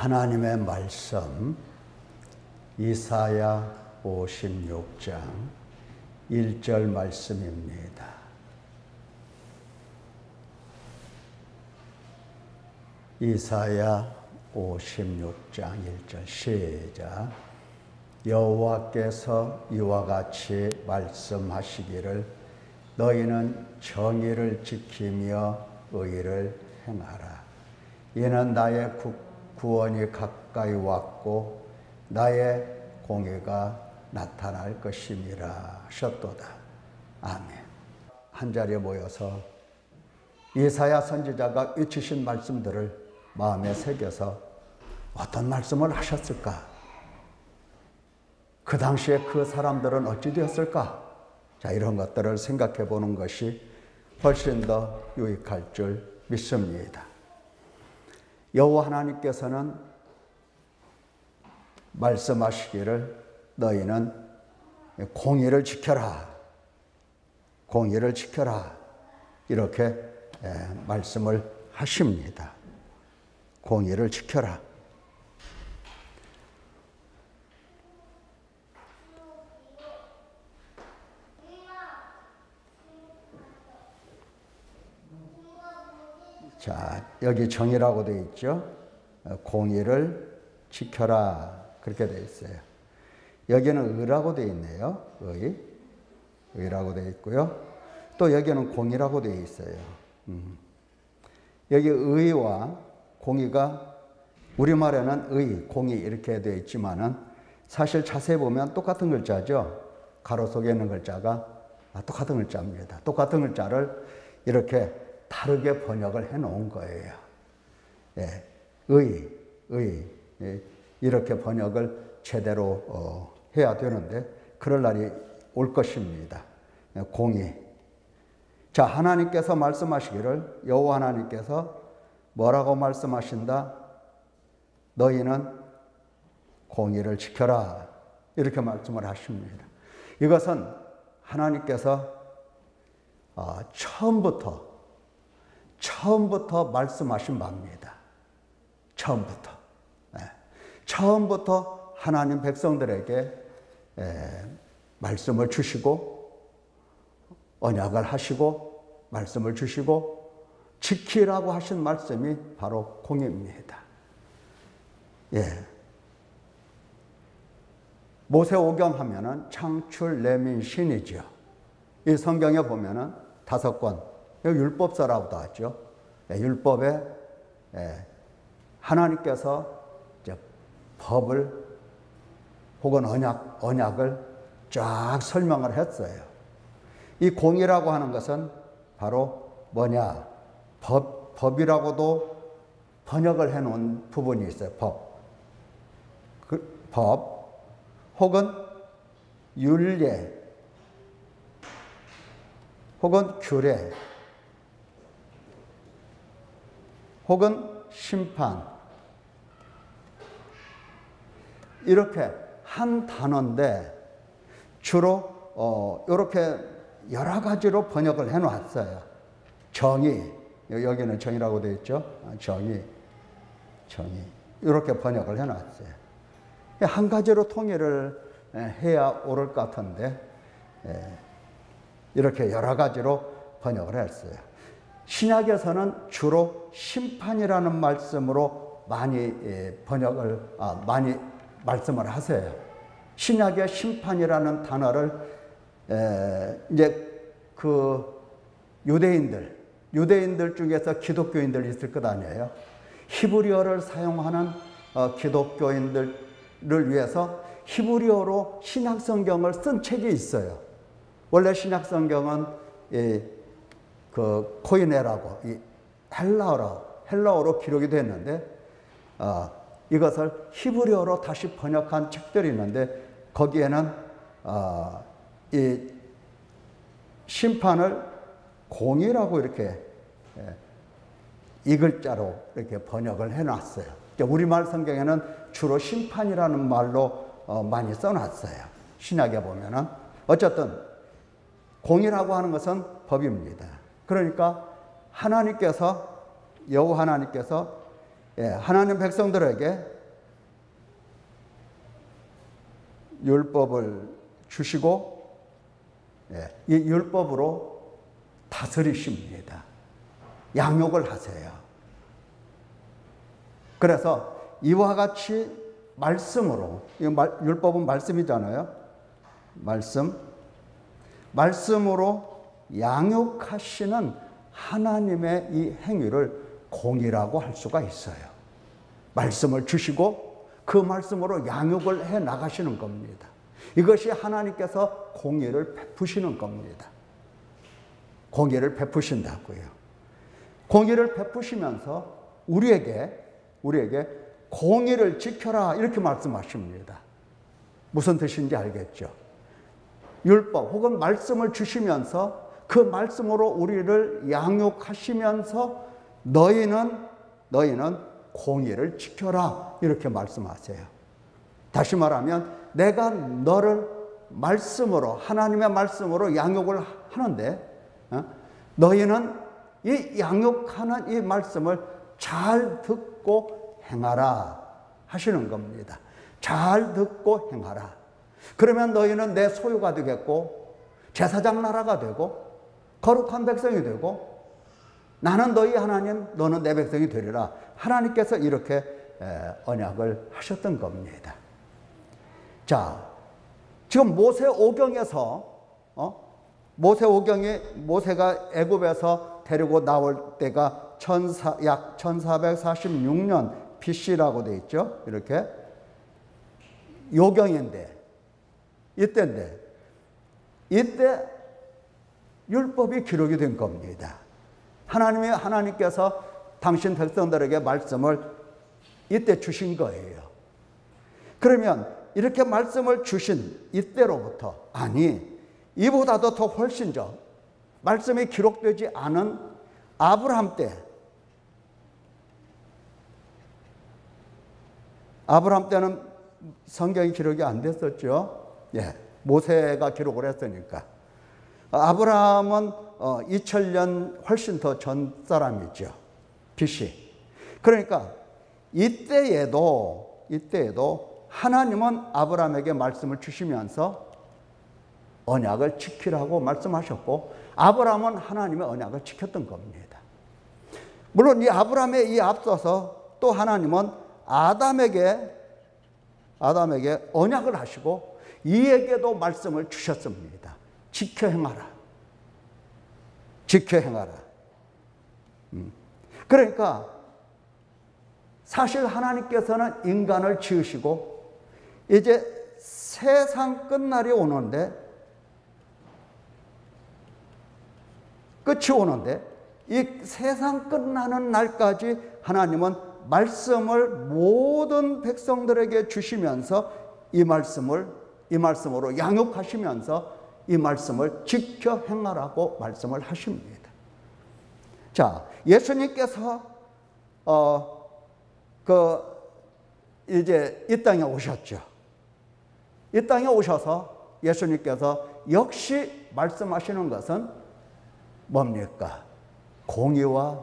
하나님의 말씀 이사야 56장 1절 말씀입니다. 이사야 56장 1절 시작. 여호와께서 이와 같이 말씀하시기를 너희는 정의를 지키며 의를 행하라. 이는 나의 구원이 가까이 왔고 나의 공의가 나타날 것임이라 하셨도다. 아멘. 한자리에 모여서 이사야 선지자가 외치신 말씀들을 마음에 새겨서 어떤 말씀을 하셨을까? 그 당시에 그 사람들은 어찌 되었을까? 자, 이런 것들을 생각해 보는 것이 훨씬 더 유익할 줄 믿습니다. 여호와 하나님께서는 말씀하시기를 너희는 공의를 지켜라. 공의를 지켜라. 이렇게 말씀을 하십니다. 공의를 지켜라. 자, 여기 정의라고 되어 있죠. 공의를 지켜라. 그렇게 되어 있어요. 여기는 의라고 되어 있네요. 의라고 되어 있고요. 또 여기는 공의라고 되어 있어요. 여기 의와 공의가 우리말에는 의, 공의 이렇게 되어 있지만은 사실 자세히 보면 똑같은 글자죠. 가로 속에 있는 글자가 똑같은 글자입니다. 똑같은 글자를 이렇게 다르게 번역을 해 놓은 거예요. 예, 이렇게 번역을 제대로 해야 되는데 그럴 날이 올 것입니다. 공의. 자, 하나님께서 말씀하시기를 여호와 하나님께서 뭐라고 말씀하신다? 너희는 공의를 지켜라. 이렇게 말씀을 하십니다. 이것은 하나님께서 처음부터 말씀하신 바입니다. 처음부터 하나님 백성들에게 말씀을 주시고 언약을 하시고 말씀을 주시고 지키라고 하신 말씀이 바로 공의입니다. 예. 모세오경 하면은 창출, 레민, 신이죠. 이 성경에 보면은 5권 율법서라고도 하죠. 율법에 하나님께서 이제 법을 혹은 언약을 쫙 설명을 했어요. 이 공의라고 하는 것은 바로 뭐냐? 법이라고도 번역을 해놓은 부분이 있어요. 법 혹은 율례 혹은 규례 혹은 심판, 이렇게 한 단어인데 주로 이렇게 여러 가지로 번역을 해놨어요. 정의, 여기는 정의라고 되어 있죠. 정의 이렇게 번역을 해놨어요. 한 가지로 통일을 해야 옳을 것 같은데 이렇게 여러 가지로 번역을 했어요. 신약에서는 주로 심판이라는 말씀으로 많이 많이 말씀을 하세요. 신약의 심판이라는 단어를 이제 그 유대인들 중에서 기독교인들 있을 것 아니에요. 히브리어를 사용하는 기독교인들을 위해서 히브리어로 신약 성경을 쓴 책이 있어요. 원래 신약 성경은 그 코이네라고 헬라어로 기록이 됐는데 이것을 히브리어로 다시 번역한 책들이 있는데 거기에는 이 심판을 공의라고 이렇게 이 글자로 이렇게 번역을 해놨어요. 우리말 성경에는 주로 심판이라는 말로 많이 써놨어요. 신약에 보면은 어쨌든 공의라고 하는 것은 법입니다. 그러니까 하나님께서 여호와 하나님께서 하나님 백성들에게 율법을 주시고 이 율법으로 다스리십니다. 양육을 하세요. 그래서 이와 같이 말씀으로, 율법은 말씀이잖아요. 말씀으로 양육하시는 하나님의 이 행위를 공의라고 할 수가 있어요. 말씀을 주시고 그 말씀으로 양육을 해 나가시는 겁니다. 이것이 하나님께서 공의를 베푸시는 겁니다. 공의를 베푸신다고요. 공의를 베푸시면서 우리에게 공의를 지켜라 이렇게 말씀하십니다. 무슨 뜻인지 알겠죠? 율법 혹은 말씀을 주시면서 그 말씀으로 우리를 양육하시면서 너희는 공의를 지켜라 이렇게 말씀하세요. 다시 말하면 내가 너를 말씀으로, 하나님의 말씀으로 양육을 하는데 너희는 이 양육하는 이 말씀을 잘 듣고 행하라 하시는 겁니다. 잘 듣고 행하라. 그러면 너희는 내 소유가 되겠고 제사장 나라가 되고 거룩한 백성이 되고 나는 너희 하나님, 너는 내 백성이 되리라. 하나님께서 이렇게 언약을 하셨던 겁니다. 자, 지금 모세오경에서 모세가 애굽에서 데리고 나올 때가 약 1446년 BC라고 되어 있죠. 이렇게 요경인데 이때 율법이 기록이 된 겁니다. 하나님께서 당신 백성들에게 말씀을 이때 주신 거예요. 그러면 이렇게 말씀을 주신 이때로부터, 아니 이보다도 더 훨씬 전 말씀이 기록되지 않은 아브라함 때는 성경이 기록이 안 됐었죠. 모세가 기록을 했으니까. 아브라함은 2000년 훨씬 더 전 사람이죠. BC. 그러니까 이때에도 하나님은 아브라함에게 말씀을 주시면서 언약을 지키라고 말씀하셨고 아브라함은 하나님의 언약을 지켰던 겁니다. 물론 이 아브라함에 이 앞서서 또 하나님은 아담에게 언약을 하시고 이에게도 말씀을 주셨습니다. 지켜 행하라. 그러니까 사실 하나님께서는 인간을 지으시고 이제 세상 끝날이 오는데 끝이 오는데 이 세상 끝나는 날까지 하나님은 말씀을 모든 백성들에게 주시면서 이 말씀으로 양육하시면서 이 말씀을 지켜 행하라고 말씀을 하십니다. 자, 예수님께서 이제 이 땅에 오셨죠. 이 땅에 오셔서 예수님께서 역시 말씀하시는 것은 뭡니까? 공의와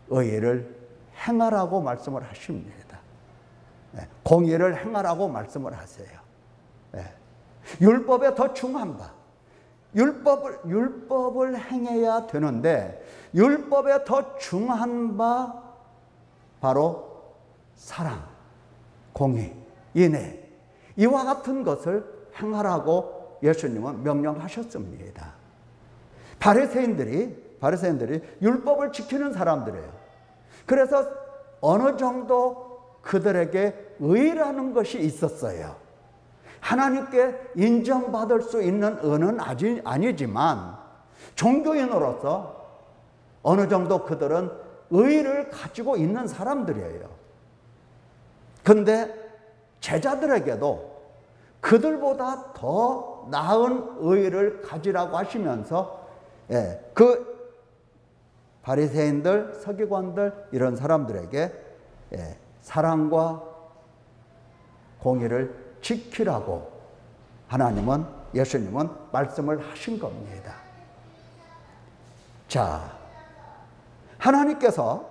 의를 행하라고 말씀을 하십니다. 공의를 행하라고 말씀을 하세요. 율법에 더 중요한 바, 율법을 행해야 되는데 율법에 더 중요한 바 바로 사랑, 공의, 인애 이와 같은 것을 행하라고 예수님은 명령하셨습니다. 바리새인들이 율법을 지키는 사람들이에요. 그래서 어느 정도 그들에게 의라는 것이 있었어요. 하나님께 인정받을 수 있는 의는 아니지만 종교인으로서 어느 정도 그들은 의를 가지고 있는 사람들이에요. 그런데 제자들에게도 그들보다 더 나은 의를 가지라고 하시면서 그 바리새인들, 서기관들 이런 사람들에게 사랑과 공의를 지키라고 예수님은 말씀을 하신 겁니다. 자, 하나님께서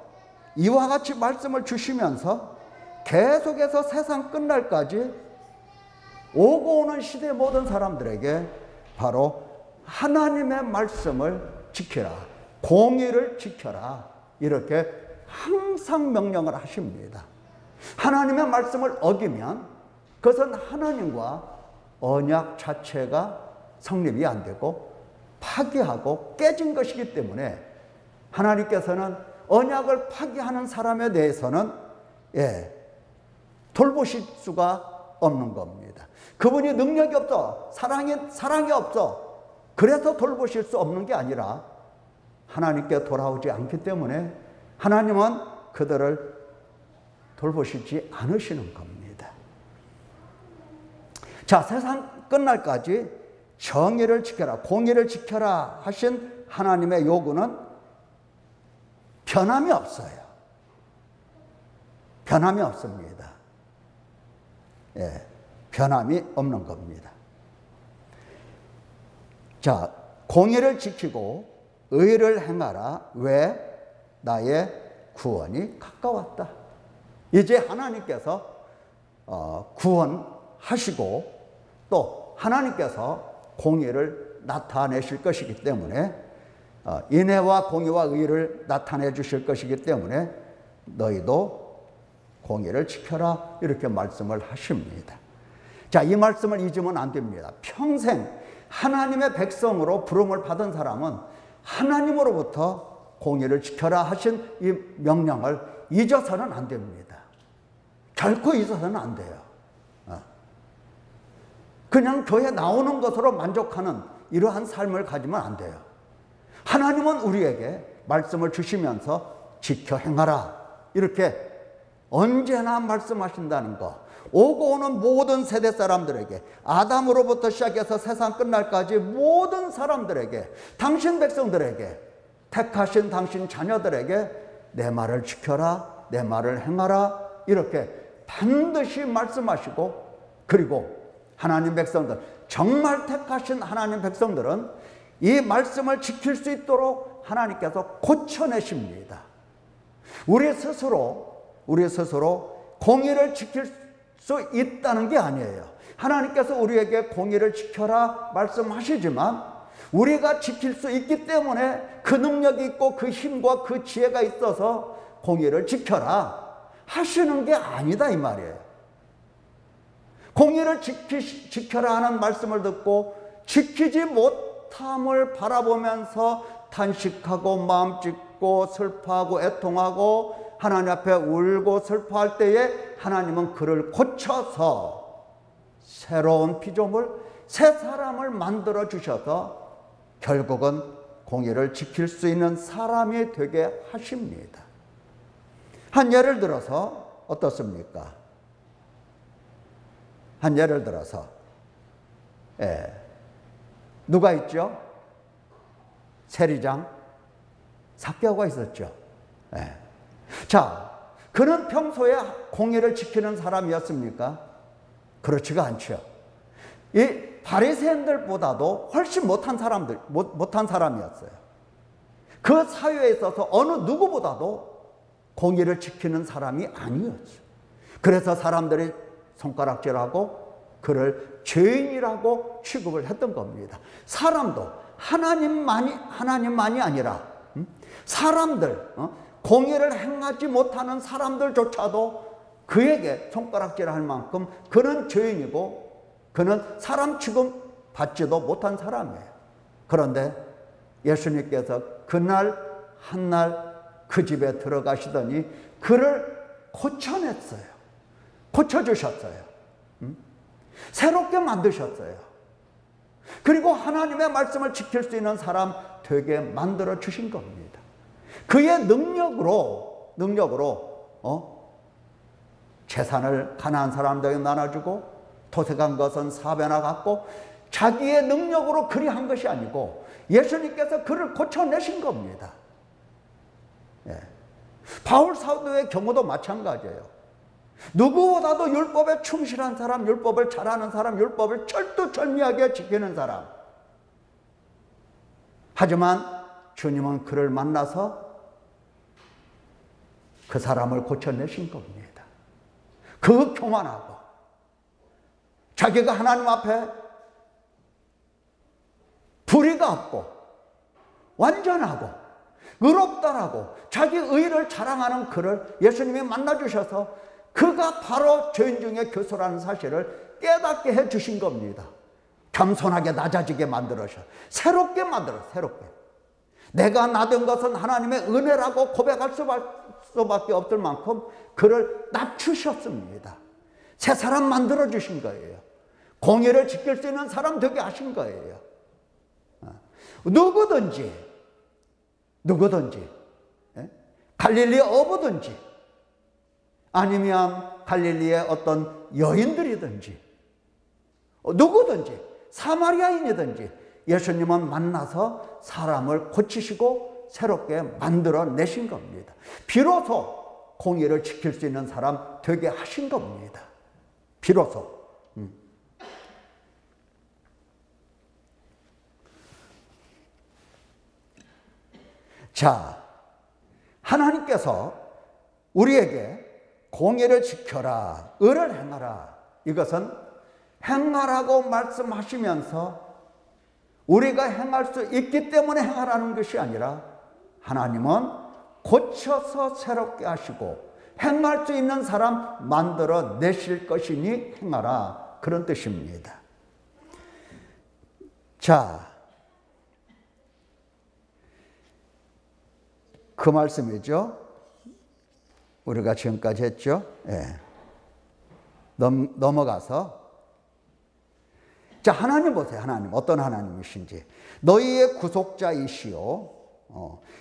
이와 같이 말씀을 주시면서 계속해서 세상 끝날까지 오고 오는 시대 모든 사람들에게 바로 하나님의 말씀을 지켜라, 공의를 지켜라, 이렇게 항상 명령을 하십니다. 하나님의 말씀을 어기면 그것은 하나님과 언약 자체가 성립이 안 되고 파기하고 깨진 것이기 때문에 하나님께서는 언약을 파기하는 사람에 대해서는 돌보실 수가 없는 겁니다. 그분이 능력이 없어, 사랑이 없어, 그래서 돌보실 수 없는 게 아니라 하나님께 돌아오지 않기 때문에 하나님은 그들을 돌보시지 않으시는 겁니다. 자, 세상 끝날까지 정의를 지켜라, 공의를 지켜라 하신 하나님의 요구는 변함이 없어요. 변함이 없습니다. 변함이 없는 겁니다. 자, 공의를 지키고 의를 행하라. 왜? 나의 구원이 가까웠다. 이제 하나님께서 구원하시고 또 하나님께서 공의를 나타내실 것이기 때문에 인애와 공의와 의를 나타내 주실 것이기 때문에 너희도 공의를 지켜라, 이렇게 말씀을 하십니다. 자, 이 말씀을 잊으면 안 됩니다. 평생 하나님의 백성으로 부름을 받은 사람은 하나님으로부터 공의를 지켜라 하신 이 명령을 잊어서는 안 됩니다. 결코 잊어서는 안 돼요. 그냥 교회 나오는 것으로 만족하는 이러한 삶을 가지면 안 돼요. 하나님은 우리에게 말씀을 주시면서 지켜 행하라, 이렇게 언제나 말씀하신다는 거, 오고 오는 모든 세대 사람들에게, 아담으로부터 시작해서 세상 끝날까지 모든 사람들에게, 당신 백성들에게, 택하신 당신 자녀들에게 내 말을 지켜라, 내 말을 행하라, 이렇게 반드시 말씀하시고, 그리고 하나님 백성들, 정말 택하신 하나님 백성들은 이 말씀을 지킬 수 있도록 하나님께서 고쳐내십니다. 우리 스스로 공의를 지킬 수 있다는 게 아니에요. 하나님께서 우리에게 공의를 지켜라 말씀하시지만 우리가 지킬 수 있기 때문에 그 능력이 있고 그 힘과 그 지혜가 있어서 공의를 지켜라 하시는 게 아니다, 이 말이에요. 공의를 지켜라 하는 말씀을 듣고 지키지 못함을 바라보면서 탄식하고 마음 찢고 슬퍼하고 애통하고 하나님 앞에 울고 슬퍼할 때에 하나님은 그를 고쳐서 새로운 피조물, 새 사람을 만들어 주셔서 결국은 공의를 지킬 수 있는 사람이 되게 하십니다. 한 예를 들어서 어떻습니까? 한 예를 들어서 누가 있죠? 세리장 삭개오가 있었죠. 자, 그는 평소에 공의를 지키는 사람이었습니까? 그렇지가 않죠. 이 바리새인들보다도 훨씬 못한 사람이었어요. 그 사회에 있어서 어느 누구보다도 공의를 지키는 사람이 아니었죠. 그래서 사람들이 손가락질하고 그를 죄인이라고 취급을 했던 겁니다. 사람도 하나님만이 아니라 사람들, 공의를 행하지 못하는 사람들조차도 그에게 손가락질할 만큼 그는 죄인이고 그는 사람 취급 받지도 못한 사람이에요. 그런데 예수님께서 그날 한날 그 집에 들어가시더니 그를 고쳐냈어요. 고쳐주셨어요. 새롭게 만드셨어요. 그리고 하나님의 말씀을 지킬 수 있는 사람 되게 만들어 주신 겁니다. 그의 능력으로 재산을 가난한 사람들에게 나눠주고 토색한 것은 4배나 갚고 자기의 능력으로 그리 한 것이 아니고 예수님께서 그를 고쳐내신 겁니다. 바울 사도의 경우도 마찬가지예요. 누구보다도 율법에 충실한 사람, 율법을 잘하는 사람, 율법을 철두철미하게 지키는 사람. 하지만 주님은 그를 만나서 그 사람을 고쳐내신 겁니다. 그 교만하고 자기가 하나님 앞에 불의가 없고 완전하고 의롭다라고 자기 의를 자랑하는 그를 예수님이 만나주셔서 그가 바로 죄인 중에 교수라는 사실을 깨닫게 해주신 겁니다. 겸손하게 낮아지게 만들어서 새롭게 만들어, 새롭게. 내가 나된 것은 하나님의 은혜라고 고백할 수밖에 없을 만큼 그를 낮추셨습니다. 새 사람 만들어주신 거예요. 공의를 지킬 수 있는 사람 되게 하신 거예요. 누구든지 갈릴리 어부든지 아니면 갈릴리의 어떤 여인들이든지 누구든지 사마리아인이든지 예수님은 만나서 사람을 고치시고 새롭게 만들어내신 겁니다. 비로소 공의를 지킬 수 있는 사람 되게 하신 겁니다. 비로소. 자, 하나님께서 우리에게 공의를 지켜라, 의를 행하라, 이것은 행하라고 말씀하시면서 우리가 행할 수 있기 때문에 행하라는 것이 아니라 하나님은 고쳐서 새롭게 하시고 행할 수 있는 사람 만들어 내실 것이니 행하라, 그런 뜻입니다. 자, 그 말씀이죠. 우리가 지금까지 했죠. 예. 넘어가서 자, 하나님 보세요. 하나님 어떤 하나님이신지. 너희의 구속자이시오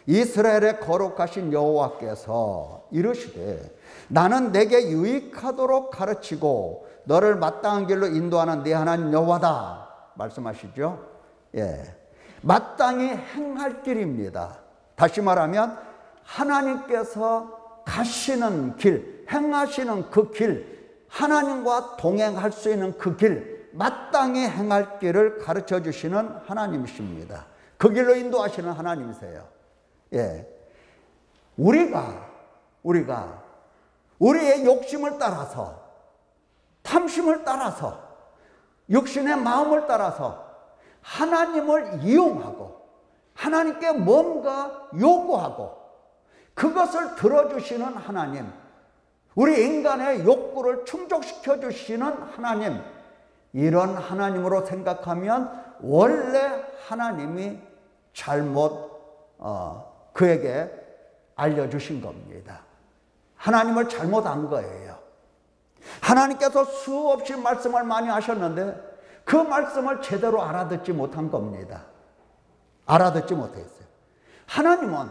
이스라엘의 거룩하신 여호와께서 이르시되 나는 내게 유익하도록 가르치고 너를 마땅한 길로 인도하는 네 하나님 여호와다 말씀하시죠. 예. 마땅히 행할 길입니다. 다시 말하면 하나님께서 가시는 길, 행하시는 그 길, 하나님과 동행할 수 있는 그 길, 마땅히 행할 길을 가르쳐 주시는 하나님이십니다. 그 길로 인도하시는 하나님이세요. 예. 우리가 우리의 욕심을 따라서, 탐심을 따라서, 육신의 마음을 따라서 하나님을 이용하고 하나님께 뭔가 요구하고 그것을 들어주시는 하나님, 우리 인간의 욕구를 충족시켜 주시는 하나님, 이런 하나님으로 생각하면 원래 하나님이 잘못 그에게 알려주신 겁니다. 하나님을 잘못 안 거예요. 하나님께서 수없이 말씀을 많이 하셨는데 그 말씀을 제대로 알아듣지 못한 겁니다. 알아듣지 못했어요. 하나님은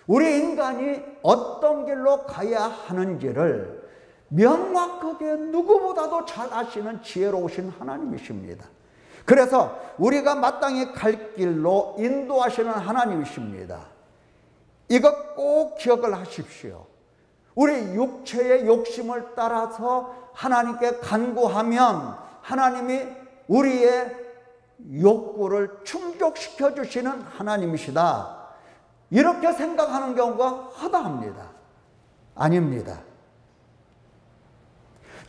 우리 인간이 어떤 길로 가야 하는지를 명확하게 누구보다도 잘 아시는 지혜로우신 하나님이십니다. 그래서 우리가 마땅히 갈 길로 인도하시는 하나님이십니다. 이것 꼭 기억을 하십시오. 우리 육체의 욕심을 따라서 하나님께 간구하면 하나님이 우리의 욕구를 충족시켜 주시는 하나님이시다, 이렇게 생각하는 경우가 허다합니다. 아닙니다.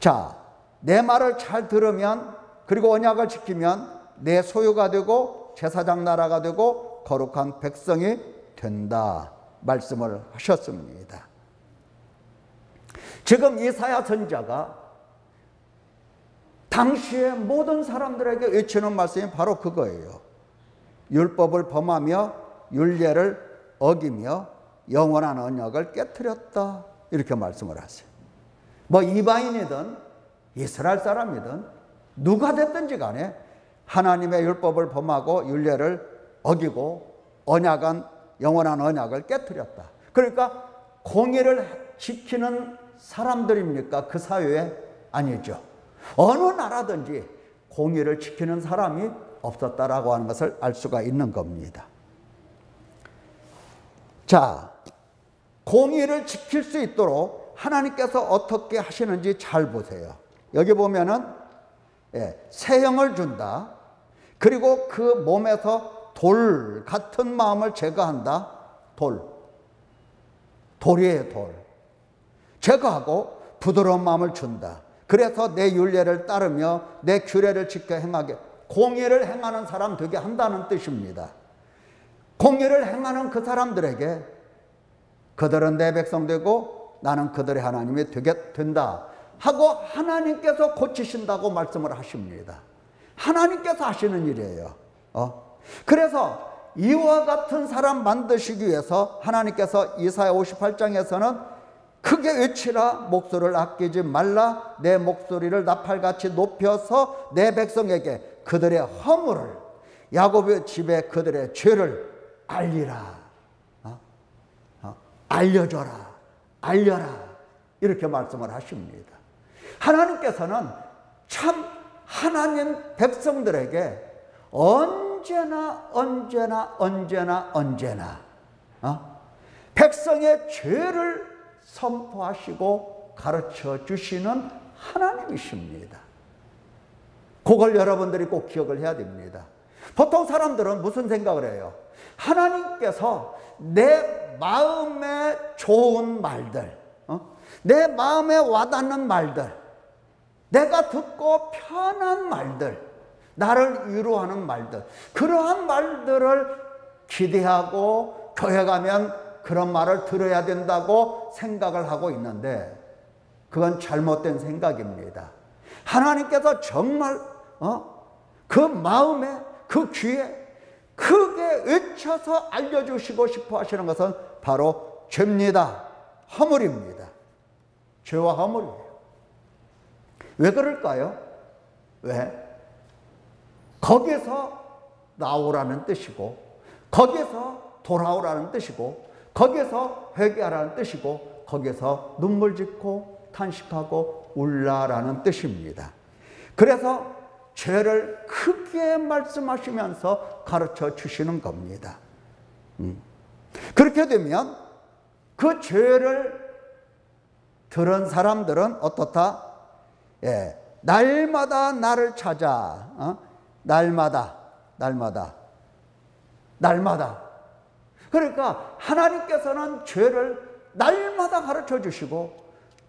자, 내 말을 잘 들으면 그리고 언약을 지키면 내 소유가 되고 제사장 나라가 되고 거룩한 백성이 된다 말씀을 하셨습니다. 지금 이사야 선지자가 당시의 모든 사람들에게 외치는 말씀이 바로 그거예요. 율법을 범하며 율례를 어기며 영원한 언약을 깨트렸다, 이렇게 말씀을 하세요. 뭐 이방인이든 이스라엘 사람이든 누가 됐든지 간에 하나님의 율법을 범하고 율례를 어기고 영원한 언약을 깨트렸다. 그러니까 공의를 지키는 사람들입니까? 그 사회에? 아니죠. 어느 나라든지 공의를 지키는 사람이 없었다라고 하는 것을 알 수가 있는 겁니다. 자, 공의를 지킬 수 있도록 하나님께서 어떻게 하시는지 잘 보세요. 여기 보면은 세형을 준다. 그리고 그 몸에서 돌 같은 마음을 제거한다. 돌이에요, 돌. 제거하고 부드러운 마음을 준다. 그래서 내 율례를 따르며 내 규례를 지켜 행하게, 공의를 행하는 사람 되게 한다는 뜻입니다. 공의를 행하는 그 사람들에게 그들은 내 백성 되고 나는 그들의 하나님이 되게 된다 하고 하나님께서 고치신다고 말씀을 하십니다. 하나님께서 하시는 일이에요. 그래서 이와 같은 사람 만드시기 위해서 하나님께서 이사야 58장에서는 크게 외치라, 목소리를 아끼지 말라, 내 목소리를 나팔같이 높여서 내 백성에게 그들의 허물을, 야곱의 집에 그들의 죄를 알리라, 알려줘라, 알려라, 이렇게 말씀을 하십니다. 하나님께서는 참 하나님 백성들에게 언제나 백성의 죄를 선포하시고 가르쳐 주시는 하나님이십니다. 그걸 여러분들이 꼭 기억을 해야 됩니다. 보통 사람들은 무슨 생각을 해요? 하나님께서 내 마음에 좋은 말들, 내 마음에 와닿는 말들, 내가 듣고 편한 말들, 나를 위로하는 말들, 그러한 말들을 기대하고 교회 가면 그런 말을 들어야 된다고 생각을 하고 있는데 그건 잘못된 생각입니다. 하나님께서 정말 그 마음에, 그 귀에 크게 외쳐서 알려주시고 싶어 하시는 것은 바로 죄입니다. 허물입니다. 죄와 허물이에요. 왜 그럴까요? 왜? 거기서 나오라는 뜻이고, 거기서 돌아오라는 뜻이고, 거기서 회개하라는 뜻이고, 거기서 눈물 짓고 탄식하고 울라라는 뜻입니다. 그래서 죄를 크게 말씀하시면서 가르쳐 주시는 겁니다. 그렇게 되면 그 죄를 들은 사람들은 어떻다? 날마다 나를 찾아, 날마다. 그러니까 하나님께서는 죄를 날마다 가르쳐 주시고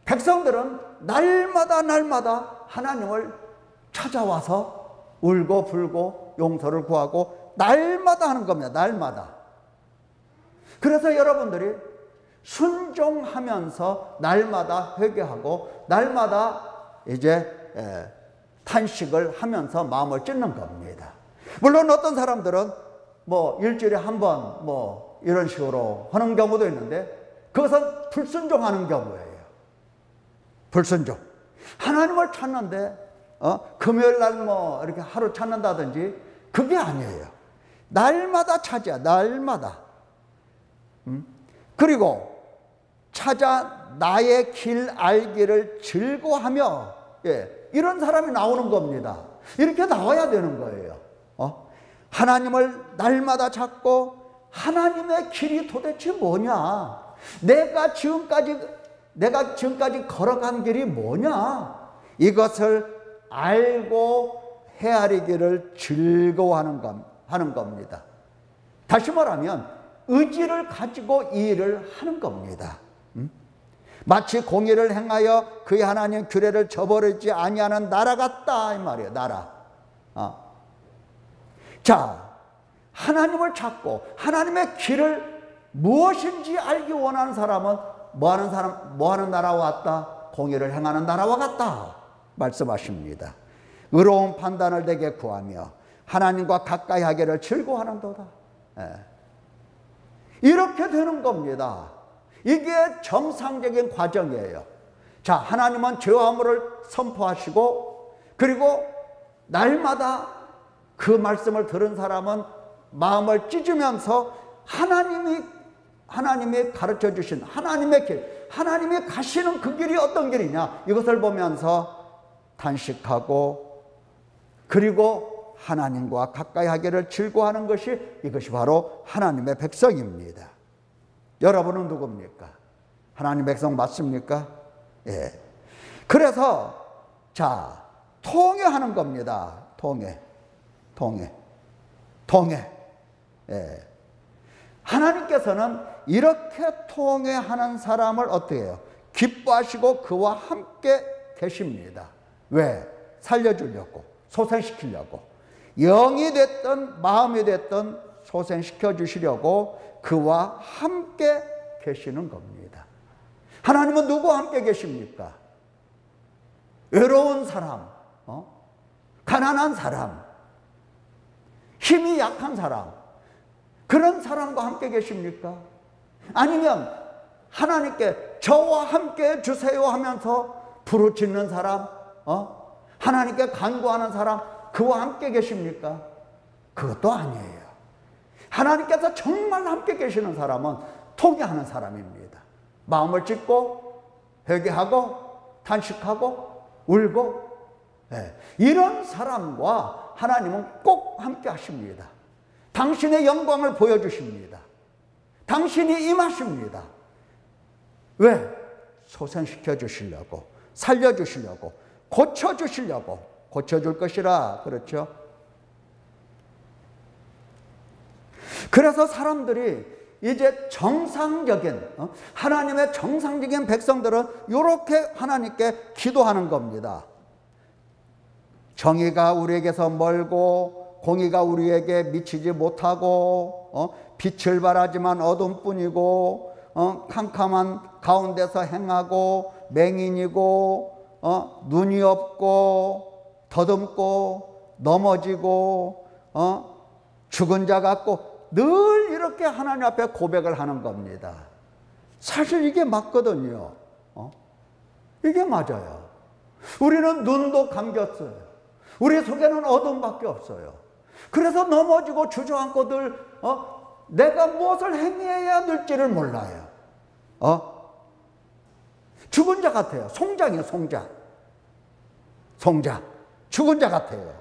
백성들은 날마다 하나님을 찾아와서 울고 불고 용서를 구하고 날마다 하는 겁니다. 날마다. 그래서 여러분들이 순종하면서 날마다 회개하고 날마다 이제 탄식을 하면서 마음을 찢는 겁니다. 물론 어떤 사람들은 뭐 일주일에 한 번 뭐 이런 식으로 하는 경우도 있는데 그것은 불순종하는 경우예요. 불순종. 하나님을 찾는데 금요일 날 뭐 이렇게 하루 찾는다든지 그게 아니에요. 날마다 찾아, 날마다. 그리고 찾아 나의 길 알기를 즐거워하며, 이런 사람이 나오는 겁니다. 이렇게 나와야 되는 거예요. 하나님을 날마다 찾고 하나님의 길이 도대체 뭐냐? 내가 지금까지 걸어간 길이 뭐냐? 이것을 알고 헤아리기를 즐거워하는 겁니다. 다시 말하면 의지를 가지고 이 일을 하는 겁니다. 마치 공의를 행하여 그의 하나님 규례를 저버리지 아니하는 나라 같다 이 말이에요. 나라. 자, 하나님을 찾고 하나님의 길을 무엇인지 알기 원하는 사람은 뭐 하는 나라와 같다? 공의를 행하는 나라와 같다 말씀하십니다. 의로운 판단을 내게 구하며 하나님과 가까이 하기를 즐거워하는도다. 이렇게 되는 겁니다. 이게 정상적인 과정이에요. 자, 하나님은 죄와 허물을 선포하시고 그리고 날마다 그 말씀을 들은 사람은 마음을 찢으면서 하나님이 가르쳐 주신 하나님의 길, 하나님이 가시는 그 길이 어떤 길이냐 이것을 보면서 탄식하고 그리고 하나님과 가까이 하기를 즐거워하는 것이 이것이 바로 하나님의 백성입니다. 여러분은 누굽니까? 하나님 백성 맞습니까? 예. 그래서 자, 통회하는 겁니다. 통회. 예. 하나님께서는 이렇게 통회하는 사람을 어떻게 해요? 기뻐하시고 그와 함께 계십니다. 왜? 살려주려고, 소생시키려고. 영이 됐든 마음이 됐든 소생시켜 주시려고 그와 함께 계시는 겁니다. 하나님은 누구와 함께 계십니까? 외로운 사람, 가난한 사람, 힘이 약한 사람, 그런 사람과 함께 계십니까? 아니면 하나님께 저와 함께 주세요 하면서 부르짖는 사람, 하나님께 간구하는 사람, 그와 함께 계십니까? 그것도 아니에요. 하나님께서 정말 함께 계시는 사람은 통회하는 사람입니다. 마음을 찢고 회개하고 탄식하고 울고, 이런 사람과 하나님은 꼭 함께 하십니다. 당신의 영광을 보여주십니다. 당신이 임하십니다. 왜? 소생시켜 주시려고, 살려 주시려고, 고쳐 주시려고, 고쳐줄 것이라. 그렇죠? 그래서 사람들이 이제 정상적인, 하나님의 정상적인 백성들은 이렇게 하나님께 기도하는 겁니다. 정의가 우리에게서 멀고 공의가 우리에게 미치지 못하고, 빛을 발하지만 어둠뿐이고, 캄캄한 가운데서 행하고 맹인이고, 눈이 없고 더듬고 넘어지고 죽은 자 같고, 늘 이렇게 하나님 앞에 고백을 하는 겁니다. 사실 이게 맞거든요. 이게 맞아요. 우리는 눈도 감겼어요. 우리 속에는 어둠밖에 없어요. 그래서 넘어지고 주저앉고 늘 내가 무엇을 행해야 될지를 몰라요. 죽은 자 같아요. 송장이에요, 송장. 송장. 죽은 자 같아요.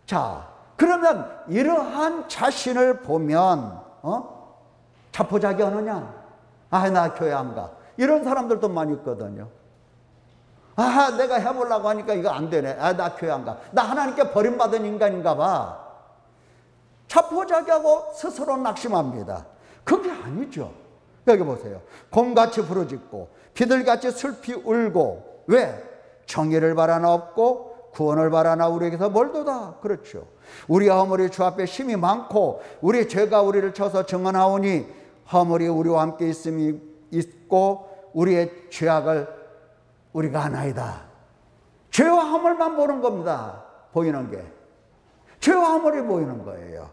자, 그러면 이러한 자신을 보면 자포자기 하느냐? 아, 나 교회 안 가. 이런 사람들도 많이 있거든요. 아, 내가 해보려고 하니까 이거 안 되네. 아, 나 교회 안 가. 나 하나님께 버림받은 인간인가 봐. 자포자기하고 스스로 낙심합니다. 그게 아니죠. 여기 보세요. 곰같이 부르짖고 비둘기같이 슬피 울고. 왜? 정의를 바라나 없고 구원을 바라나 우리에게서 멀도다. 그렇죠. 우리 허물이 주 앞에 심이 많고 우리 죄가 우리를 쳐서 증언하오니 허물이 우리와 함께 있음이 있고 우리의 죄악을 우리가 아나이다. 죄와 허물만 보는 겁니다. 보이는 게. 죄와 허물이 보이는 거예요.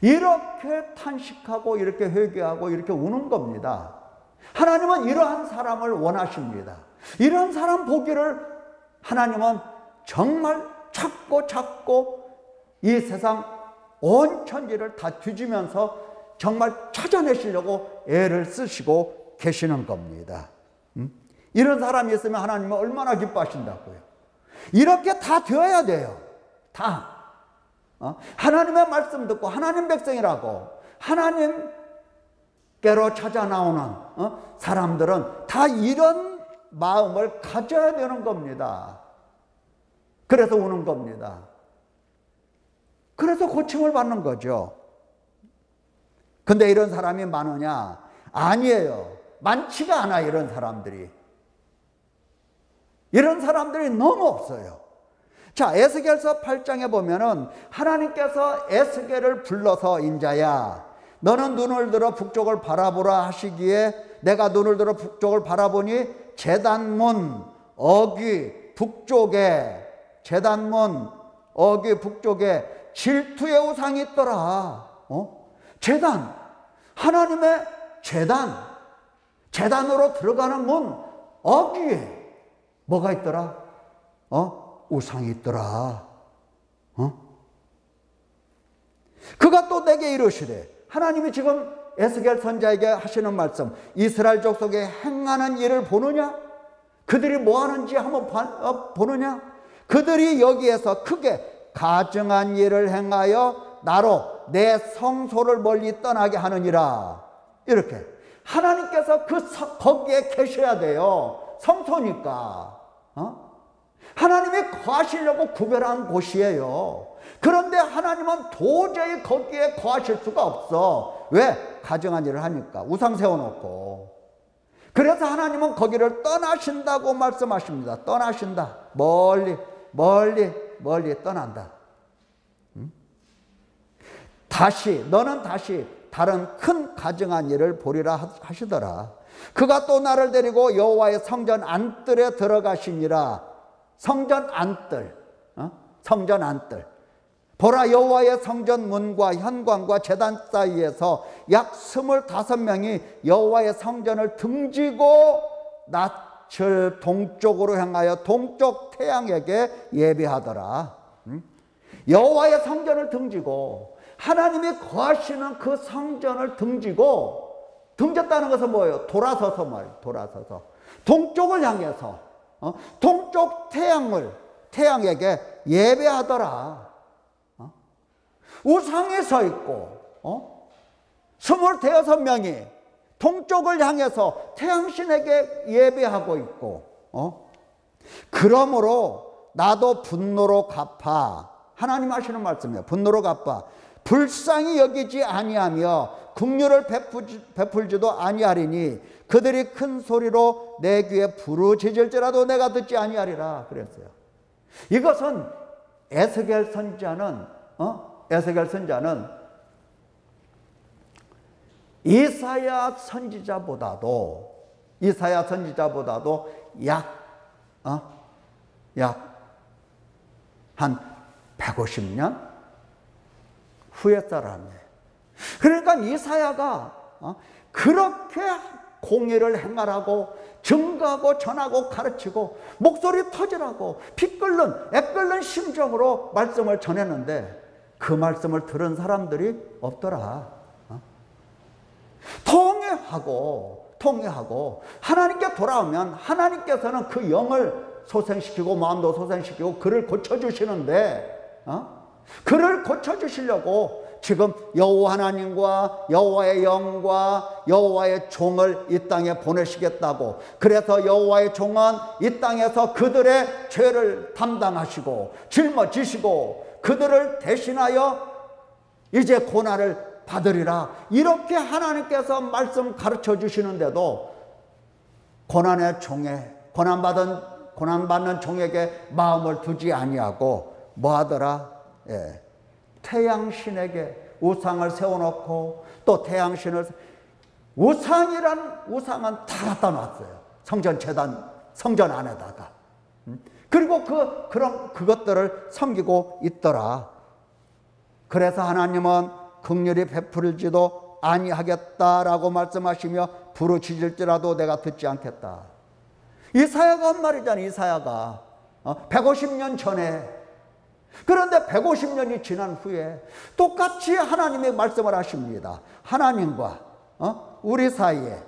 이렇게 탄식하고 이렇게 회개하고 이렇게 우는 겁니다. 하나님은 이러한 사람을 원하십니다. 이런 사람 보기를 하나님은 정말 찾고 이 세상 온 천지를 다 뒤지면서 정말 찾아내시려고 애를 쓰시고 계시는 겁니다. 이런 사람이 있으면 하나님은 얼마나 기뻐하신다고요. 이렇게 다 되어야 돼요. 다. 하나님의 말씀 듣고 하나님 백성이라고 하나님께로 찾아 나오는 사람들은 다 이런 마음을 가져야 되는 겁니다. 그래서 우는 겁니다. 그래서 고침을 받는 거죠. 근데 이런 사람이 많으냐? 아니에요. 많지가 않아, 이런 사람들이. 이런 사람들이 너무 없어요. 자, 에스겔서 8장에 보면은 하나님께서 에스겔을 불러서 인자야, 너는 눈을 들어 북쪽을 바라보라 하시기에 내가 눈을 들어 북쪽을 바라보니 제단문 어귀 북쪽에, 제단문 어귀 북쪽에 질투의 우상이 있더라. 제단, 하나님의 제단, 제단으로 들어가는 문 어귀에 뭐가 있더라? 우상이 있더라. 그가 또 내게 이르시되, 하나님이 지금 에스겔 선지자에게 하시는 말씀, 이스라엘 족속에 행하는 일을 보느냐? 그들이 뭐 하는지 한번 보느냐? 그들이 여기에서 크게 가증한 일을 행하여 나로 내 성소를 멀리 떠나게 하느니라. 이렇게 하나님께서 거기에 계셔야 돼요. 성소니까. 하나님이 거하시려고 구별한 곳이에요. 그런데 하나님은 도저히 거기에 거하실 수가 없어. 왜? 가증한 일을 하니까. 우상 세워놓고. 그래서 하나님은 거기를 떠나신다고 말씀하십니다. 떠나신다. 멀리 떠난다. 다시 너는 다시 다른 큰 가증한 일을 보리라 하시더라. 그가 또 나를 데리고 여호와의 성전 안뜰에 들어가시니라. 성전 안뜰, 성전 안뜰. 보라, 여호와의 성전 문과 현관과 제단 사이에서 약 25명이 여호와의 성전을 등지고 낯을 동쪽으로 향하여 동쪽 태양에게 예배하더라. 여호와의 성전을 등지고, 하나님이 거하시는 그 성전을 등졌다는 것은 뭐예요? 돌아서서 말이에요. 돌아서서 동쪽을 향해서 동쪽 태양에게 예배하더라. 우상에 서 있고 25명이 동쪽을 향해서 태양신에게 예배하고 있고, 그러므로 나도 분노로 갚아. 하나님 하시는 말씀이에요. 분노로 갚아. 불쌍히 여기지 아니하며 긍휼을 베풀지도 아니하리니 그들이 큰 소리로 내 귀에 부르짖을지라도 내가 듣지 아니하리라 그랬어요. 이것은 에스겔 선지자는 이사야 선지자보다도 약 한 150년 후의 사람이에요. 그러니까 이사야가 그렇게 공의를 행하라고 증거하고 전하고 가르치고 목소리 터지라고 피 끓는 애끓는 심정으로 말씀을 전했는데 그 말씀을 들은 사람들이 없더라. 통회하고 하나님께 돌아오면 하나님께서는 그 영을 소생시키고 마음도 소생시키고 그를 고쳐주시는데, 그를 고쳐주시려고 지금 여호와 하나님과 여호와의 영과 여호와의 종을 이 땅에 보내시겠다고, 그래서 여호와의 종은 이 땅에서 그들의 죄를 담당하시고 짊어지시고 그들을 대신하여 이제 고난을 받으리라, 이렇게 하나님께서 말씀 가르쳐 주시는데도 고난받는 종에게 마음을 두지 아니하고 뭐 하더라? 태양신에게 우상을 세워놓고 또 태양신을, 우상은 다 갖다 놨어요. 성전 안에다가. 그리고 그것들을 섬기고 있더라. 그래서 하나님은 긍휼히 베풀지도 아니하겠다라고 말씀하시며 부르짖을지라도 내가 듣지 않겠다. 이사야가 한 말이잖아요. 이사야가 150년 전에. 그런데 150년이 지난 후에 똑같이 하나님이 말씀을 하십니다. 하나님과 우리 사이에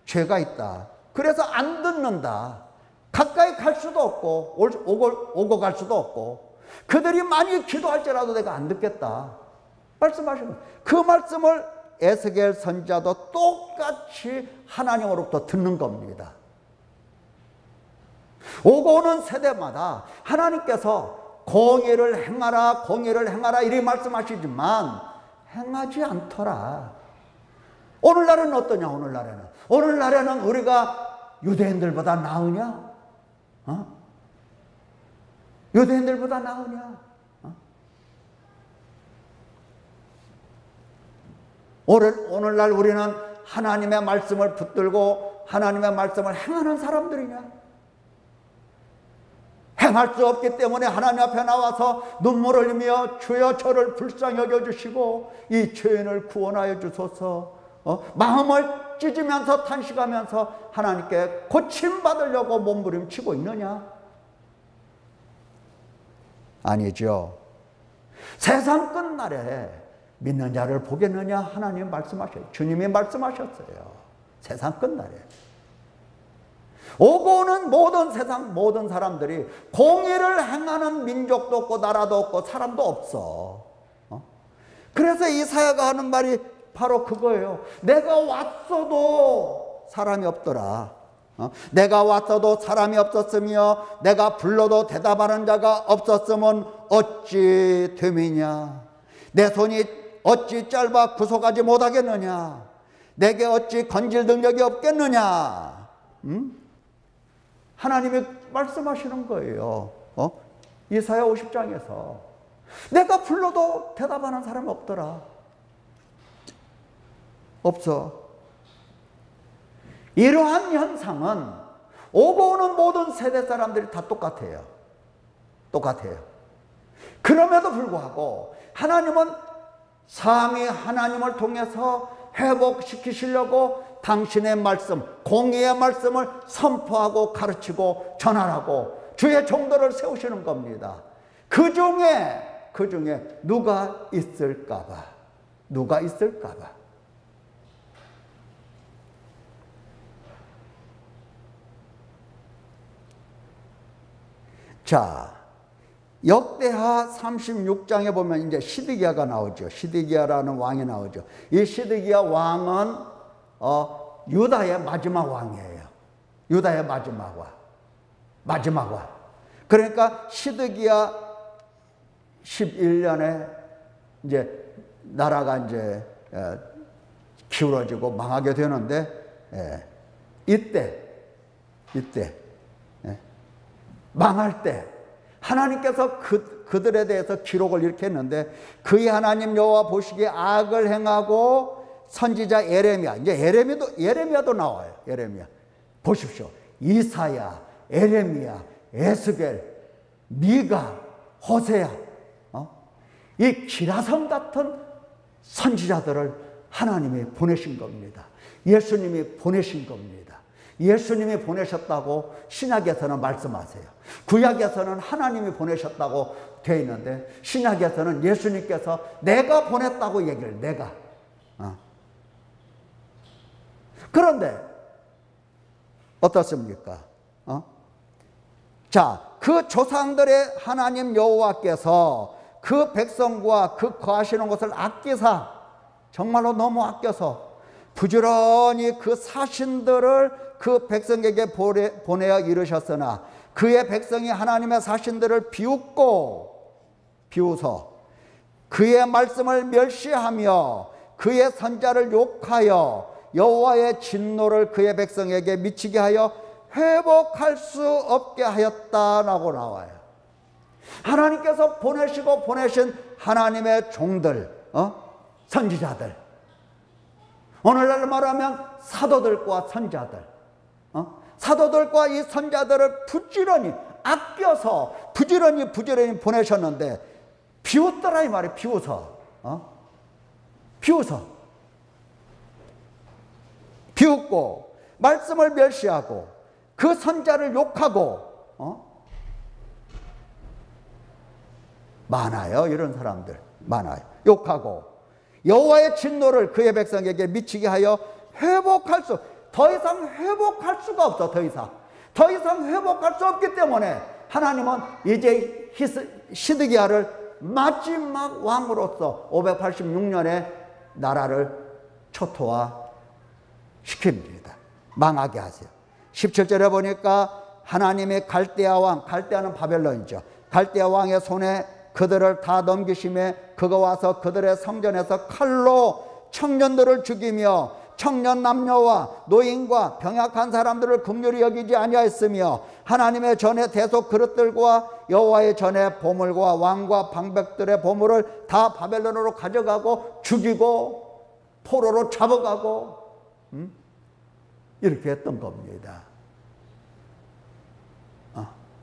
죄가 있다. 그래서 안 듣는다. 가까이 갈 수도 없고 오고 갈 수도 없고 그들이 많이 기도할지라도 내가 안 듣겠다 말씀하시는, 그 말씀을 에스겔 선지자도 똑같이 하나님으로부터 듣는 겁니다. 오고 오는 세대마다 하나님께서 공의를 행하라 이렇게 말씀하시지만 행하지 않더라. 오늘날은 어떠냐? 오늘날에는 우리가 유대인들보다 나으냐? 유대인들보다 나으냐? 오늘날 우리는 하나님의 말씀을 붙들고 하나님의 말씀을 행하는 사람들이냐? 행할 수 없기 때문에 하나님 앞에 나와서 눈물 흘리며 주여 저를 불쌍히 여겨주시고 이 죄인을 구원하여 주소서, 마음을 찢으면서 탄식하면서 하나님께 고침받으려고 몸부림치고 있느냐? 아니죠. 세상 끝날에 믿는 자를 보겠느냐? 하나님 말씀하셨어요. 주님이 말씀하셨어요. 세상 끝날에 오고 오는 모든 사람들이 공의를 행하는 민족도 없고 나라도 없고 사람도 없어. 그래서 이사야가 하는 말이 바로 그거예요. 내가 왔어도 사람이 없더라. 내가 왔어도 사람이 없었으며 내가 불러도 대답하는 자가 없었으면 어찌 됨이냐? 내 손이 어찌 짧아 구속하지 못하겠느냐? 내게 어찌 건질 능력이 없겠느냐? 하나님이 말씀하시는 거예요. 이사야 50장에서 내가 불러도 대답하는 사람이 없더라. 없어. 이러한 현상은 오고 오는 모든 세대 사람들이 다 똑같아요. 똑같아요. 그럼에도 불구하고 하나님은 삼위 하나님을 통해서 회복시키시려고 당신의 말씀, 공의의 말씀을 선포하고 가르치고 전하라고 주의 종들을 세우시는 겁니다. 그 중에 누가 있을까봐. 누가 있을까봐. 자, 역대하 36장에 보면 이제 시드기야가 나오죠. 시드기야라는 왕이 나오죠. 이 시드기야 왕은 유다의 마지막 왕이에요. 유다의 마지막 왕. 그러니까 시드기야 11년에 이제 나라가 이제 기울어지고 망하게 되는데, 이때 망할 때 하나님께서 그들에 대해서 기록을 이렇게 했는데, 그의 하나님 여호와 보시기에 악을 행하고 선지자 예레미야, 이제 예레미야도 나와요. 예레미야 보십시오. 이사야, 예레미야, 에스겔, 미가, 호세야, 이 기라성 같은 선지자들을 하나님이 보내신 겁니다. 예수님이 보내신 겁니다. 예수님이 보내셨다고 신약에서는 말씀하세요. 구약에서는 하나님이 보내셨다고 되어 있는데, 신약에서는 예수님께서 내가 보냈다고 얘기를, 내가. 그런데 어떻습니까? 자, 그 조상들의 하나님 여호와께서 그 백성과 그 거하시는 것을 아끼사, 정말로 너무 아껴서 부지런히 그 사신들을 그 백성에게 보내어 이르셨으나, 그의 백성이 하나님의 사신들을 비웃어 그의 말씀을 멸시하며 그의 선자를 욕하여 여호와의 진노를 그의 백성에게 미치게 하여 회복할 수 없게 하였다라고 나와요. 하나님께서 보내신 하나님의 종들, 선지자들, 오늘날 말하면 사도들과 선자들, 사도들과 이 선자들을 부지런히 아껴서 부지런히 보내셨는데, 비웃더라 이 말이에요. 비웃고 말씀을 멸시하고 그 선자를 욕하고, 많아요. 이런 사람들 많아요. 욕하고 여호와의 진노를 그의 백성에게 미치게 하여 더 이상 회복할 수가 없어. 더 이상 회복할 수 없기 때문에 하나님은 이제 시드기야를 마지막 왕으로서 586년에 나라를 초토화 시킵니다. 망하게 하세요. 17절에 보니까 하나님의 갈대아 왕, 갈대아는 바벨론이죠. 갈대아 왕의 손에 그들을 다 넘기심에 그가 와서 그들의 성전에서 칼로 청년들을 죽이며 청년 남녀와 노인과 병약한 사람들을 긍휼히 여기지 아니하였으며, 하나님의 전에 대속 그릇들과 여호와의 전에 보물과 왕과 방백들의 보물을 다 바벨론으로 가져가고 죽이고 포로로 잡아가고, 이렇게 했던 겁니다.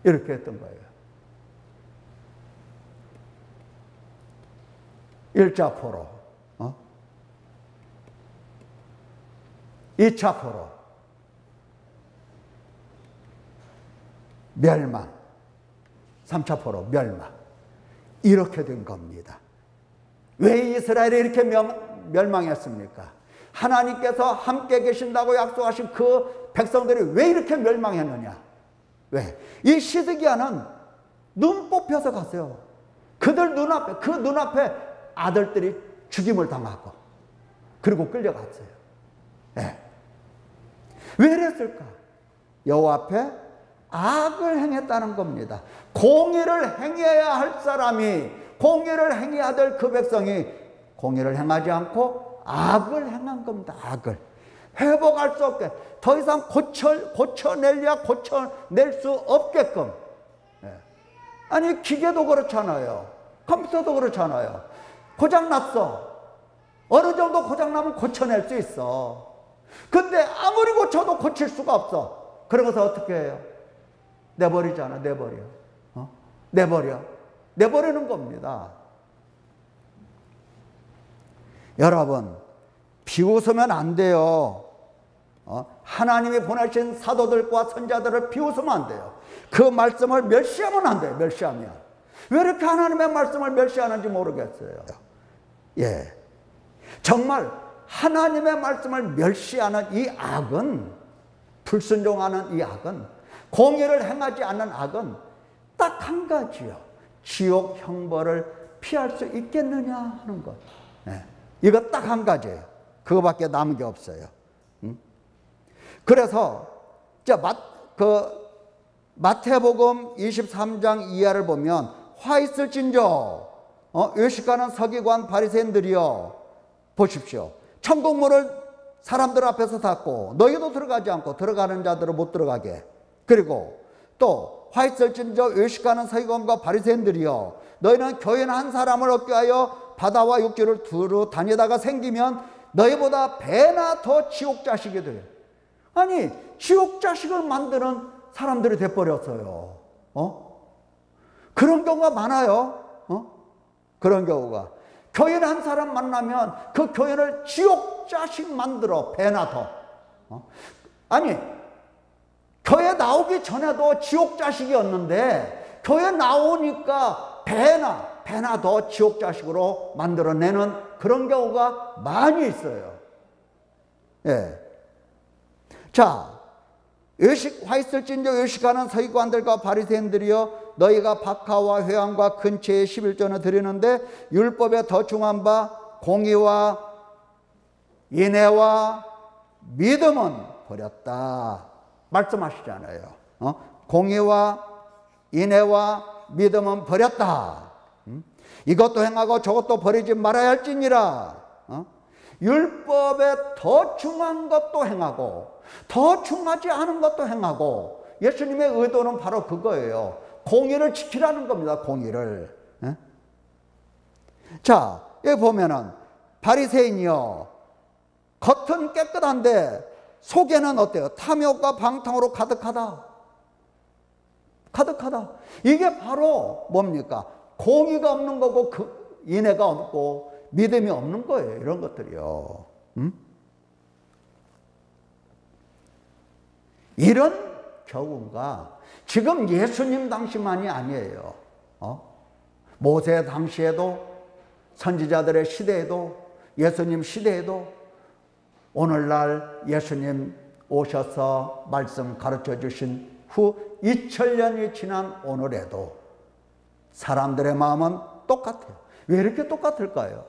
이렇게 했던 거예요. 1차 포로, 2차 포로, 멸망, 3차 포로, 멸망. 이렇게 된 겁니다. 왜 이스라엘이 이렇게 멸망했습니까? 하나님께서 함께 계신다고 약속하신 그 백성들이 왜 이렇게 멸망했느냐? 왜? 이 시드기야는 눈 뽑혀서 갔어요. 그 눈앞에 아들들이 죽임을 당하고, 그리고 끌려갔어요. 네. 왜 이랬을까? 여호와 앞에 악을 행했다는 겁니다. 공의를 행해야 할 사람이, 공의를 행해야 될 그 백성이 공의를 행하지 않고 악을 행한 겁니다. 악을. 회복할 수 없게, 더 이상 고쳐낼 수 없게끔. 아니, 기계도 그렇잖아요. 컴퓨터도 그렇잖아요. 고장났어. 어느 정도 고장나면 고쳐낼 수 있어. 근데 아무리 고쳐도 고칠 수가 없어. 그러고서 어떻게 해요? 내버리잖아, 내버려. 내버리는 겁니다. 여러분, 비웃으면 안 돼요. 하나님이 보내신 사도들과 선자들을 비웃으면 안 돼요. 그 말씀을 멸시하면 안 돼요. 멸시하면. 왜 이렇게 하나님의 말씀을 멸시하는지 모르겠어요. 예, 정말 하나님의 말씀을 멸시하는 이 악은, 불순종하는 이 악은, 공의를 행하지 않는 악은 딱 한 가지요. 지옥 형벌을 피할 수 있겠느냐 하는 것. 예, 이거 딱 한 가지예요. 그거밖에 남은 게 없어요. 그래서 마태복음 23장 이하를 보면, 화 있을진저 외식하는 서기관 바리새인들이여, 보십시오. 천국문을 사람들 앞에서 닫고 너희도 들어가지 않고 들어가는 자들은 못 들어가게. 그리고 또 화 있을진저 외식하는 서기관과 바리새인들이여, 너희는 교인 한 사람을 얻게 하여 바다와 육지를 두루 다니다가 생기면 너희보다 배나 더 지옥 자식이 돼. 아니, 지옥 자식을 만드는 사람들이 돼버렸어요. 그런 경우가 많아요. 그런 경우가. 교인 한 사람 만나면 그 교인을 지옥 자식 만들어, 배나 더. 아니, 교회 나오기 전에도 지옥 자식이었는데 교회 나오니까 배나 더 지옥 자식으로 만들어내는 그런 경우가 많이 있어요. 예. 자, 화 있을진저 외식하는 서기관들과 바리새인들이여, 너희가 박하와 회당과 근처에 11조는 드리는데 율법에 더 중한 바 공의와 인애와 믿음은 버렸다 말씀하시잖아요. 공의와 인애와 믿음은 버렸다. 이것도 행하고 저것도 버리지 말아야 할지니라. 율법에 더 중한 것도 행하고 더 중하지 않은 것도 행하고. 예수님의 의도는 바로 그거예요. 공의를 지키라는 겁니다. 공의를. 자, 여기 보면은 바리새인이요, 겉은 깨끗한데 속에는 어때요? 탐욕과 방탕으로 가득하다. 이게 바로 뭡니까? 공의가 없는 거고 인애가 없고 믿음이 없는 거예요. 이런 것들이요. 이런 경우가 지금 예수님 당시만이 아니에요. 모세 당시에도, 선지자들의 시대에도, 예수님 시대에도, 오늘날 예수님 오셔서 말씀 가르쳐 주신 후 2000년이 지난 오늘에도 사람들의 마음은 똑같아요. 왜 이렇게 똑같을까요?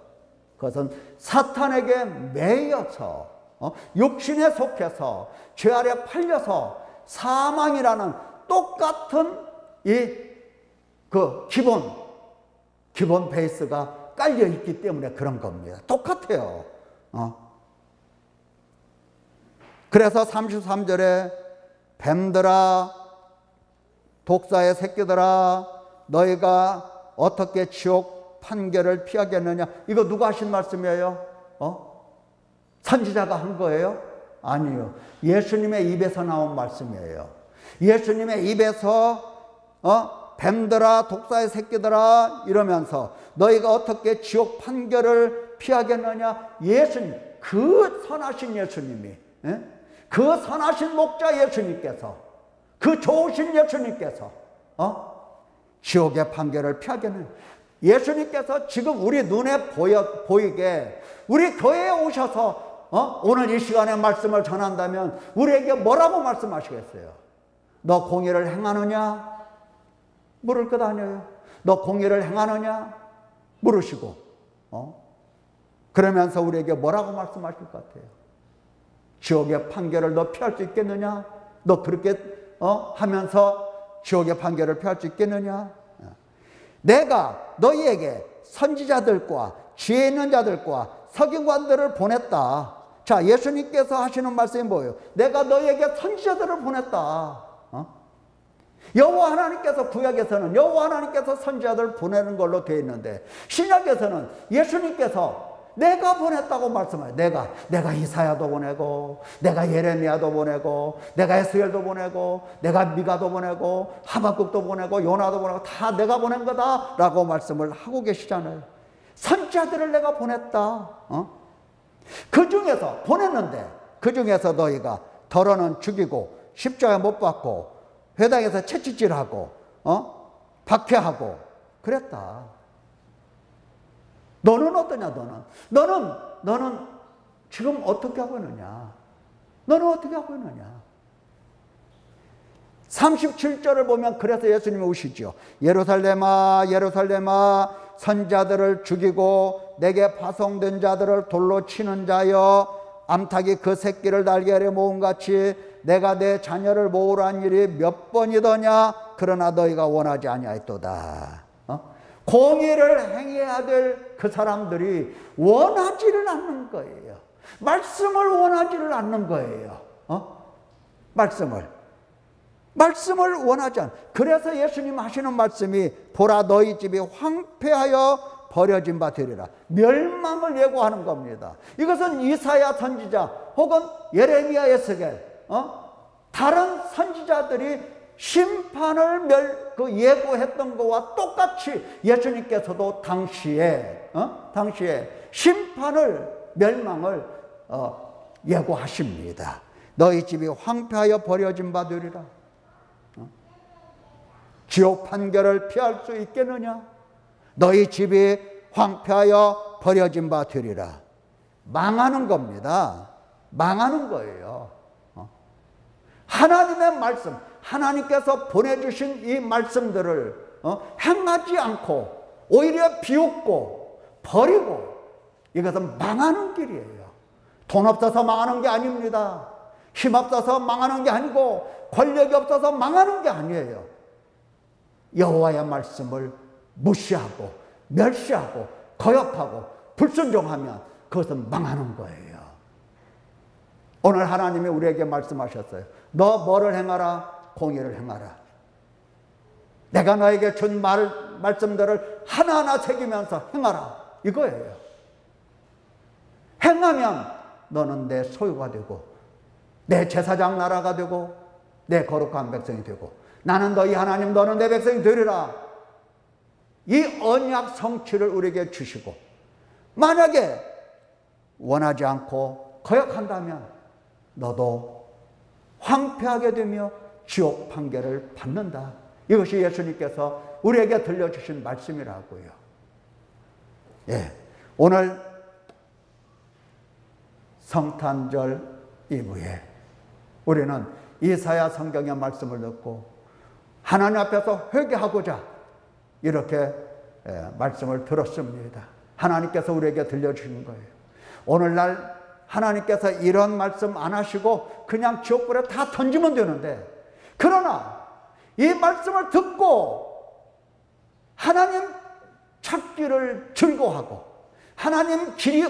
그것은 사탄에게 매여서, 육신에 속해서, 죄 아래 팔려서 사망이라는 똑같은 기본 베이스가 깔려 있기 때문에 그런 겁니다. 똑같아요. 그래서 33절에 뱀들아, 독사의 새끼들아, 너희가 어떻게 지옥 판결을 피하겠느냐. 이거 누가 하신 말씀이에요? 선지자가 한 거예요? 아니요. 예수님의 입에서 나온 말씀이에요. 예수님의 입에서 뱀들아, 독사의 새끼들아 이러면서 너희가 어떻게 지옥 판결을 피하겠느냐. 예수님, 그 선하신 예수님이, 그 선하신 목자 예수님께서, 그 좋으신 예수님께서 지옥의 판결을 피하겠느냐. 예수님께서 지금 우리 눈에 보이게 우리 교회에 오셔서 오늘 이 시간에 말씀을 전한다면 우리에게 뭐라고 말씀하시겠어요? 너 공의를 행하느냐? 물을 것 아니에요. 너 공의를 행하느냐? 물으시고 그러면서 우리에게 뭐라고 말씀하실 것 같아요? 지옥의 판결을 너 피할 수 있겠느냐? 너 그렇게 하면서 지옥의 판결을 피할 수 있겠느냐? 내가 너희에게 선지자들과 지혜 있는 자들과 서기관들을 보냈다. 자, 예수님께서 하시는 말씀이 뭐예요? 내가 너에게 선지자들을 보냈다. 여호와 하나님께서, 구약에서는 여호와 하나님께서 선지자들을 보내는 걸로 되어 있는데, 신약에서는 예수님께서 내가 보냈다고 말씀해요. 내가 이사야도 보내고, 내가 예레미야도 보내고, 내가 에스겔도 보내고, 내가 미가도 보내고, 하박국도 보내고, 요나도 보내고, 다 내가 보낸 거다라고 말씀을 하고 계시잖아요. 선지자들을 내가 보냈다. 그 중에서 보냈는데, 그 중에서 너희가 더러는 죽이고 십자가에 못 박고 회당에서 채찍질하고 박해하고 그랬다. 너는 어떠냐? 너는 지금 어떻게 하고 있느냐? 너는 어떻게 하고 있느냐? 37절을 보면 그래서 예수님이 오시죠. 예루살렘아 예루살렘아 선자들을 죽이고 내게 파송된 자들을 돌로 치는 자여, 암탉이 그 새끼를 날개 아래 모음같이 내가 내 자녀를 모으란 일이 몇 번이더냐? 그러나 너희가 원하지 아니하였도다. 공의를 행해야 될 그 사람들이 원하지를 않는 거예요. 말씀을 원하지를 않는 거예요. 말씀을 원하지 않아. 그래서 예수님 하시는 말씀이 보라 너희 집이 황폐하여 버려진 바 되리라. 멸망을 예고하는 겁니다. 이것은 이사야 선지자 혹은 예레미야, 에스겔 다른 선지자들이 심판을 예고했던 것과 똑같이 예수님께서도 당시에 심판을, 멸망을 예고하십니다. 너희 집이 황폐하여 버려진 바 되리라. 지옥 판결을 피할 수 있겠느냐? 너희 집이 황폐하여 버려진 바 되리라. 망하는 겁니다. 망하는 거예요. 하나님의 말씀, 하나님께서 보내주신 이 말씀들을 행하지 않고 오히려 비웃고 버리고, 이것은 망하는 길이에요. 돈 없어서 망하는 게 아닙니다. 힘 없어서 망하는 게 아니고 권력이 없어서 망하는 게 아니에요. 여호와의 말씀을 무시하고 멸시하고 거역하고 불순종하면 그것은 망하는 거예요. 오늘 하나님이 우리에게 말씀하셨어요. 너 뭐를 행하라? 공의를 행하라. 내가 너에게 준 말씀들을 하나하나 새기면서 행하라. 이거예요. 행하면 너는 내 소유가 되고 내 제사장 나라가 되고 내 거룩한 백성이 되고 나는 너희 하나님, 너는 내 백성이 되리라. 이 언약 성취를 우리에게 주시고, 만약에 원하지 않고 거역한다면 너도 황폐하게 되며 지옥 판결을 받는다. 이것이 예수님께서 우리에게 들려주신 말씀이라고요. 예, 오늘 성탄절 이브에 우리는 이사야 성경의 말씀을 듣고 하나님 앞에서 회개하고자 이렇게 말씀을 들었습니다. 하나님께서 우리에게 들려주신 거예요. 오늘날 하나님께서 이런 말씀 안 하시고 그냥 지옥불에 다 던지면 되는데, 그러나 이 말씀을 듣고 하나님 찾기를 즐거워하고 하나님 길이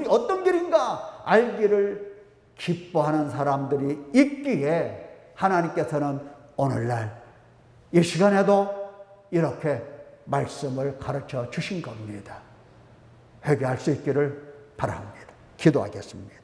어떤 길인가 알기를 기뻐하는 사람들이 있기에 하나님께서는 오늘날 이 시간에도 이렇게 말씀을 가르쳐 주신 겁니다. 회개할 수 있기를 바랍니다. 기도하겠습니다.